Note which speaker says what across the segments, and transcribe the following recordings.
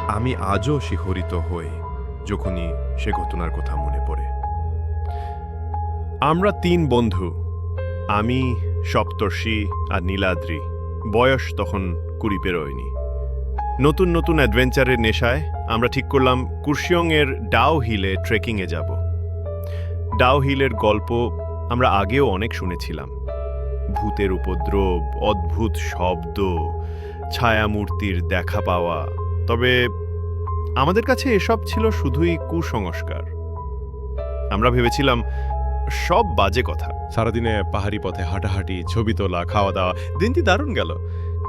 Speaker 1: আমি আজও শিহরিত হই যখনই সে ঘটনার কথা মনে পড়ে। আমরা ৩ বন্ধু, আমি, সপ্তর্ষি আর নীলাদ্রি। বয়স তখন ২০ পেরোয়নি। নতুন নতুন অ্যাডভেঞ্চারের নেশায় আমরা ঠিক করলাম কুর্শিয়ংয়ের ডাও হিলে ট্রেকিংয়ে যাব। ডাও হিলের গল্প আমরা আগেও অনেক শুনেছিলাম। ভূতের উপদ্রব, অদ্ভুত শব্দ, ছায়ামূর্তির দেখা পাওয়া। তবে আমাদের কাছে এসব ছিল শুধুই কুসংস্কার। আমরা ভেবেছিলাম সব বাজে কথা।
Speaker 2: সারাদিনে পাহাড়ি পথে হাঁটাহাঁটি, ছবি তোলা, খাওয়া দাওয়া, দিনটি দারুণ গেল।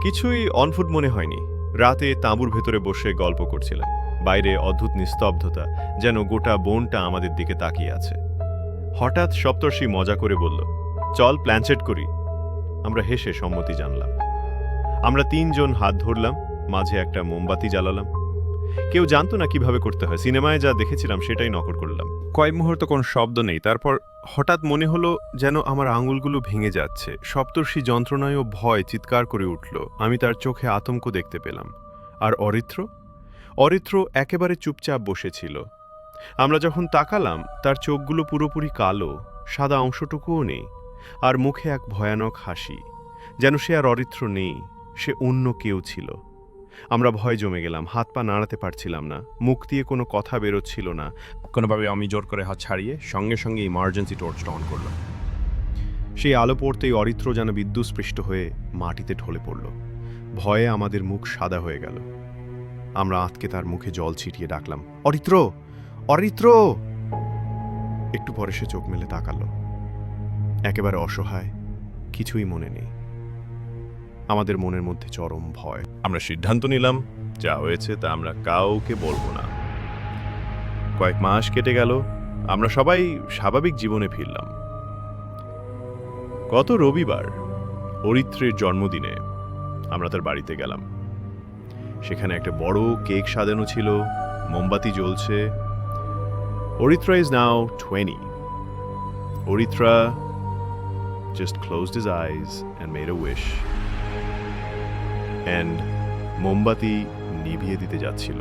Speaker 1: কিছুই অনফুট মনে হয়নি। রাতে তাঁবুর ভেতরে বসে গল্প করছিলাম। বাইরে অদ্ভুত নিস্তব্ধতা, যেন গোটা বনটা আমাদের দিকে তাকিয়ে আছে। হঠাৎ সপ্তর্ষি মজা করে বলল, চল প্ল্যান সেট করি। আমরা হেসে সম্মতি জানলাম। আমরা ৩ জন হাত ধরলাম, মাঝে একটা মোমবাতি জ্বালালাম। কেউ জানতো না কিভাবে করতে হয়। সিনেমায় যা দেখেছিলাম সেটাই নকল করলাম। কয়েক মুহূর্ত কোনো শব্দ নেই। তারপর হঠাৎ মনে হলো যেন আমার আঙুলগুলো ভেঙে যাচ্ছে। সপ্তর্ষি যন্ত্রণায় ও ভয় চিৎকার করে উঠল। আমি তার চোখে আতঙ্ক দেখতে পেলাম। আর অরিত্র অরিত্র একেবারে চুপচাপ বসেছিল। আমরা যখন তাকালাম, তার চোখগুলো পুরোপুরি কালো, সাদা অংশটুকুও নেই, আর মুখে এক ভয়ানক হাসি, যেন সে আর অরিত্র নেই, সে অন্য কেউ ছিল। আমরা ভয় জমে গেলাম, হাত পা নাড়াতে পারছিলাম না, মুখ দিয়ে কোনো কথা বেরোচ্ছিল না।
Speaker 2: কোনোভাবে আমি জোর করে হাত ছাড়িয়ে
Speaker 1: সঙ্গে সঙ্গে ইমার্জেন্সি টর্চটা অন করলাম। সেই আলো পড়তেই অরিত্র যেন বিদ্যুৎস্পৃষ্ট হয়ে মাটিতে ঢলে পড়ল। ভয়ে আমাদের মুখ সাদা হয়ে গেল। আমরা আঁতকে তার মুখে জল ছিটিয়ে ডাকলাম, অরিত্র, অরিত্র! একটু পরে সে চোখ মেলে তাকালো, একেবারে অসহায়, কিছুই মনে নেই। আমাদের মনের মধ্যে চরম ভয়। আমরা সিদ্ধান্ত নিলাম, যা হয়েছে তা আমরা কাউকে বলবো না। কয়েক মাস কেটে গেল, আমরা সবাই স্বাভাবিক জীবনে ফিরলাম। গত রবিবার অরিত্রের জন্মদিনে আমরা তার বাড়িতে গেলাম। সেখানে একটা বড় কেক সাজানো ছিল, মোমবাতি জ্বলছে। Aritra is now 20. Aritra just closed his eyes and made a wish. And মোমবাতি নিভিয়ে দিতে যাচ্ছিল,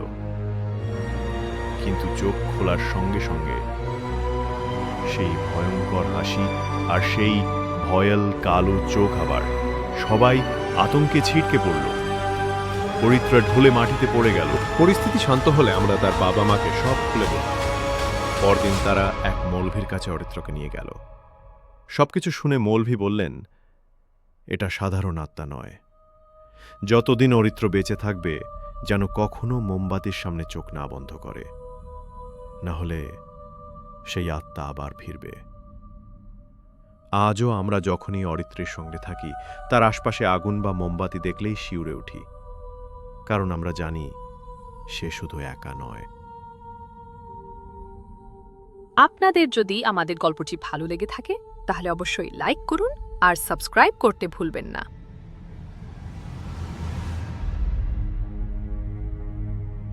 Speaker 1: কিন্তু চোখ খোলার সঙ্গে সঙ্গে সেই ভয়ঙ্কর হাসি আর সেই ভয়াল কালো চোখ, আবার সবাই আতঙ্কে ছিটকে পড়ল। অরিত্রা ঢলে মাটিতে পড়ে গেল।
Speaker 2: পরিস্থিতি শান্ত হলে আমরা তার বাবা মাকে সব খুলে বললাম।
Speaker 1: পরদিন তারা এক মৌলভীর কাছে অরিত্রকে নিয়ে গেল। সবকিছু শুনে মৌলভী বললেন, এটা সাধারণ আত্মা নয়। যতদিন অরিত্র বেঁচে থাকবে যেন কখনো মোমবাতির সামনে চোখ না বন্ধ করে, না হলে সেই আত্মা আবার ফিরবে। আজও আমরা যখনই অরিত্রের সঙ্গে থাকি, তার আশপাশে আগুন বা মোমবাতি দেখলেই শিউরে উঠি, কারণ আমরা জানি সে শুধু একা নয়।
Speaker 3: আপনাদের যদি আমাদের গল্পটি ভালো লেগে থাকে তাহলে অবশ্যই লাইক করুন আর সাবস্ক্রাইব করতে ভুলবেন না।